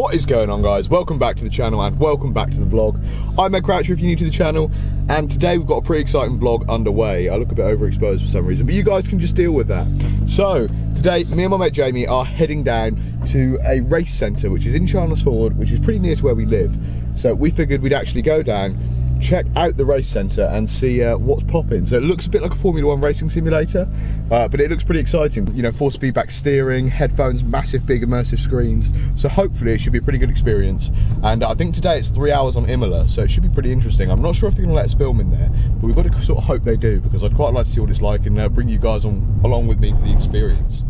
What is going on, guys? Welcome back to the channel and welcome back to the vlog. I'm Ed Croucher if you're new to the channel, and today we've got a pretty exciting vlog underway. I look a bit overexposed for some reason, but you guys can just deal with that. So today me and my mate Jamie are heading down to a race centre which is in Chandler's Ford, which is pretty near to where we live. So we figured we'd actually go down, check out the race centre and see what's popping. So it looks a bit like a Formula 1 racing simulator, but it looks pretty exciting. You know, force feedback steering, headphones, massive big immersive screens. So hopefully it should be a pretty good experience. And I think today it's 3 hours on Imola, so it should be pretty interesting. I'm not sure if they're gonna let us film in there, but we've got to sort of hope they do, because I'd quite like to see what it's like and bring you guys along with me for the experience.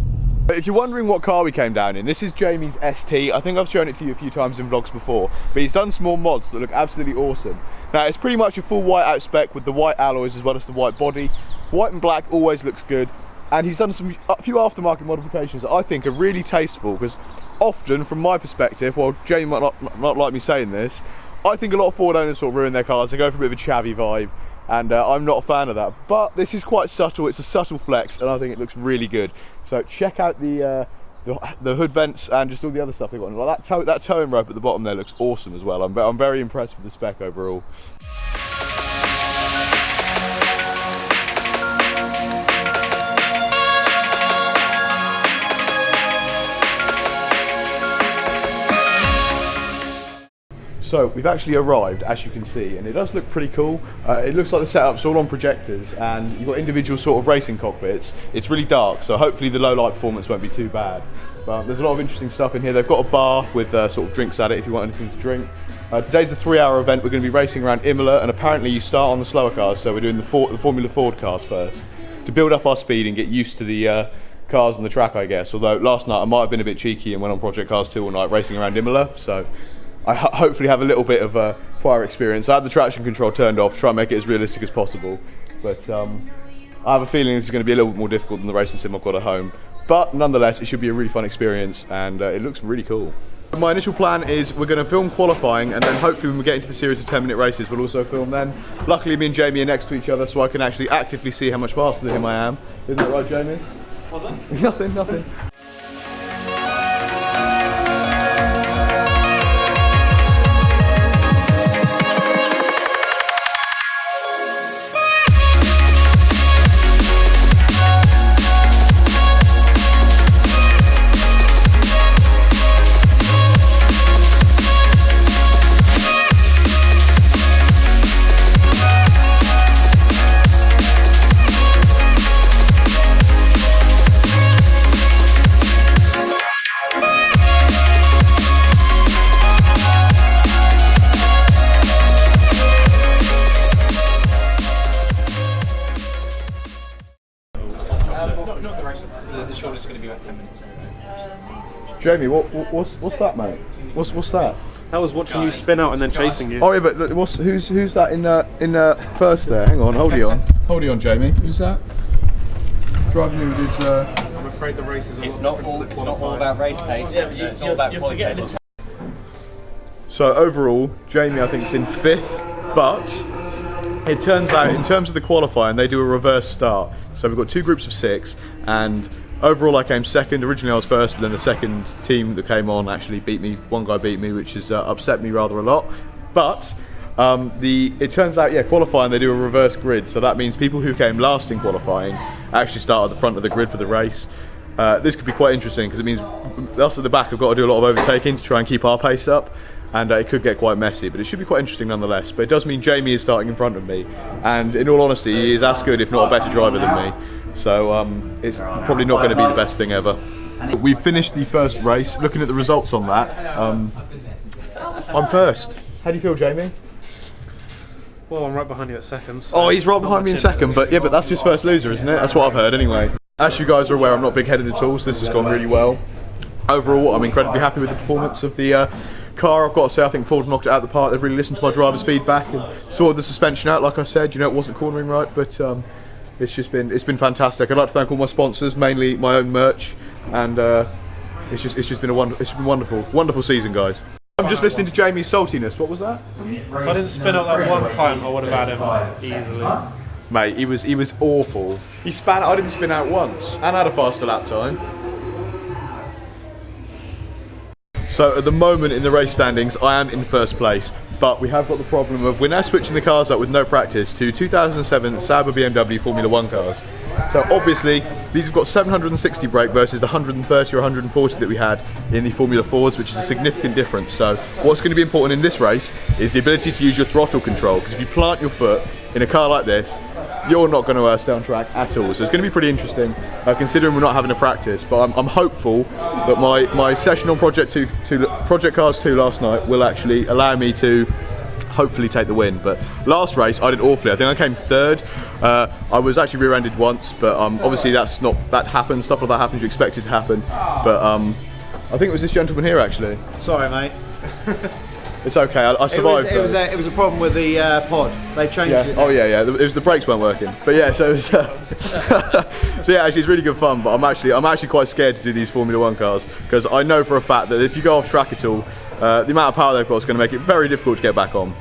But if you're wondering what car we came down in, this is Jamie's ST. I think I've shown it to you a few times in vlogs before, but he's done small mods that look absolutely awesome. Now it's pretty much a full white out spec with the white alloys as well as the white body. White and black always looks good, and he's done a few aftermarket modifications that I think are really tasteful, because often from my perspective, while Jamie might not like me saying this, I think a lot of Ford owners sort of ruin their cars. They go for a bit of a chavvy vibe, and I'm not a fan of that. But this is quite subtle, it's a subtle flex, and I think it looks really good. So check out the hood vents and just all the other stuff they've got. Like that towing rope at the bottom there looks awesome as well. I'm very impressed with the spec overall. So we've actually arrived, as you can see, and it does look pretty cool. It looks like the setup's all on projectors, and you've got individual sort of racing cockpits. It's really dark, so hopefully the low light performance won't be too bad. But there's a lot of interesting stuff in here. They've got a bar with sort of drinks at it if you want anything to drink. Today's a 3-hour event. We're going to be racing around Imola, and apparently you start on the slower cars, so we're doing the Formula Ford cars first, to build up our speed and get used to the cars on the track, I guess. Although last night I might have been a bit cheeky and went on Project Cars 2 all night racing around Imola, so I hopefully have a little bit of prior experience. I had the traction control turned off to try and make it as realistic as possible, but I have a feeling this is going to be a little bit more difficult than the racing sim I've got at home. But nonetheless, it should be a really fun experience, and it looks really cool. My initial plan is we're going to film qualifying, and then hopefully when we get into the series of 10-minute races we'll also film then. Luckily me and Jamie are next to each other, so I can actually actively see how much faster than him I am. Isn't that right, Jamie? What's that? Nothing. Not the race. The short is going to be about 10 minutes. Jamie, what's that, mate? What's that? I was watching you spin out and then chasing you. Oh yeah, but who's that in first there? Hang on, hold on, Jamie. Who's that? Driving in with his. I'm afraid the race is. It's not all about race pace. Yeah, it's all about quality. So overall, Jamie I think is in 5th, but it turns out in terms of the qualifying they do a reverse start. So we've got 2 groups of 6, and overall I came 2nd. Originally I was 1st, but then the second team that came on actually beat me. One guy beat me, which has upset me rather a lot. But it turns out, yeah, qualifying they do a reverse grid, so that means people who came last in qualifying actually start at the front of the grid for the race. This could be quite interesting because it means us at the back have got to do a lot of overtaking to try and keep our pace up, and it could get quite messy, but it should be quite interesting nonetheless. But it does mean Jamie is starting in front of me, and in all honesty he is as good if not a better driver than me, so it's probably not going to be the best thing ever. We've finished the first race. Looking at the results on that, I'm 1st. How do you feel, Jamie? Well, I'm right behind you at 2nd. Oh, he's right behind me in 2nd, but yeah, but that's just first loser, isn't it? That's what I've heard anyway. As you guys are aware, I'm not big-headed at all, so this has gone really well. Overall, I'm incredibly happy with the performance of the car. I've got to say, I think Ford knocked it out of the park. They've really listened to my driver's feedback and sorted the suspension out. Like I said, you know, it wasn't cornering right, but it's been fantastic. I'd like to thank all my sponsors, mainly my own merch, and it's been wonderful season, guys. I'm just listening to Jamie's saltiness. What was that? If I didn't spin out that one time, I would have had him easily. Mate, he was awful. He span. I didn't spin out once, and had a faster lap time. So at the moment in the race standings, I am in first place, but we have got the problem of we're now switching the cars up with no practice to 2007 Sauber BMW Formula 1 cars. So obviously these have got 760 brake versus the 130 or 140 that we had in the Formula 4s, which is a significant difference. So what's going to be important in this race is the ability to use your throttle control, because if you plant your foot in a car like this, you're not going to stay on track at all. So it's going to be pretty interesting, considering we're not having a practice. But I'm hopeful that my session on Project Cars 2 last night will actually allow me to hopefully take the win. But last race I did awfully. I think I came third. I was actually rear-ended once, but obviously that happens. Stuff like that happens. You expect it to happen. But I think it was this gentleman here actually. Sorry, mate. It's okay. I survived. It was a problem with the pod. They changed it. Oh yeah. It was the brakes weren't working. But yeah, so it was, so yeah, actually it's really good fun. But I'm actually quite scared to do these Formula 1 cars, because I know for a fact that if you go off track at all, the amount of power they've got is going to make it very difficult to get back on.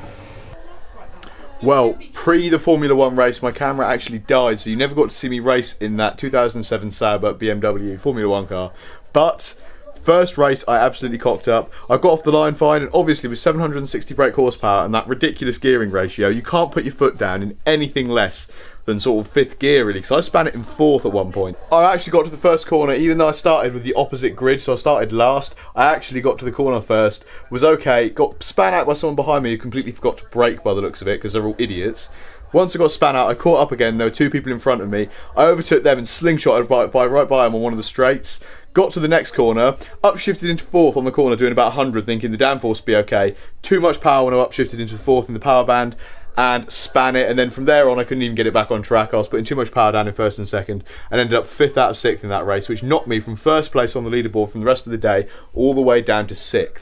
Well, pre the Formula 1 race, my camera actually died, so you never got to see me race in that 2007 Sauber BMW Formula 1 car. But first race, I absolutely cocked up. I got off the line fine, and obviously with 760 brake horsepower and that ridiculous gearing ratio, you can't put your foot down in anything less than sort of 5th gear really, so I span it in 4th at one point. I actually got to the first corner, even though I started with the opposite grid, so I started last. I actually got to the corner first, was okay, got span out by someone behind me who completely forgot to brake by the looks of it, because they're all idiots. Once I got span out, I caught up again. There were 2 people in front of me. I overtook them and slingshotted right by them on one of the straights. Got to the next corner, upshifted into 4th on the corner, doing about 100, thinking the downforce would be okay. Too much power when I upshifted into 4th in the power band, and span it, and then from there on I couldn't even get it back on track. I was putting too much power down in 1st and 2nd, and ended up 5th out of 6th in that race, which knocked me from 1st place on the leaderboard from the rest of the day all the way down to 6th.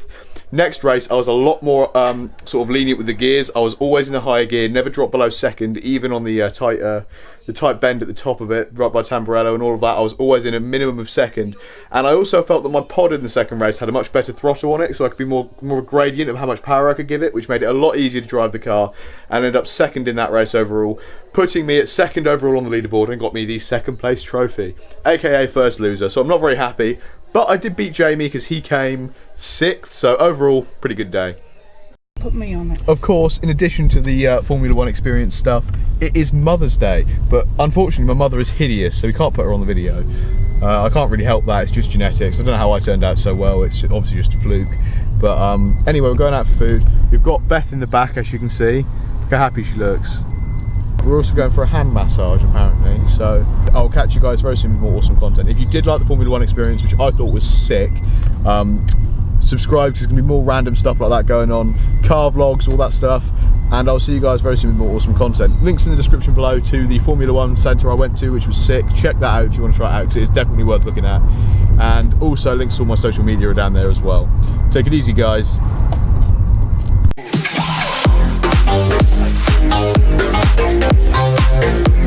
Next race I was a lot more sort of lenient with the gears. I was always in the higher gear, never dropped below 2nd, even on the tight bend at the top of it, right by Tamburello and all of that. I was always in a minimum of 2nd, and I also felt that my pod in the 2nd race had a much better throttle on it, so I could be more of a gradient of how much power I could give it, which made it a lot easier to drive the car, and ended up 2nd in that race overall, putting me at 2nd overall on the leaderboard and got me the 2nd place trophy, aka first loser. So I'm not very happy, but I did beat Jamie because he came 6th, so overall pretty good day. Put me on it. Of course, in addition to the Formula 1 experience stuff, it is Mother's Day, but unfortunately my mother is hideous, so we can't put her on the video. I can't really help that, it's just genetics. I don't know how I turned out so well, it's obviously just a fluke. But anyway, we're going out for food. We've got Beth in the back, as you can see. Look how happy she looks. We're also going for a hand massage apparently, so I'll catch you guys very soon with more awesome content. If you did like the Formula 1 experience, which I thought was sick, subscribe, because there's going to be more random stuff like that going on, car vlogs, all that stuff, and I'll see you guys very soon with more awesome content. Links in the description below to the Formula 1 centre I went to, which was sick. Check that out if you want to try it out, because it's definitely worth looking at. And also links to all my social media are down there as well. Take it easy, guys. We'll be right back.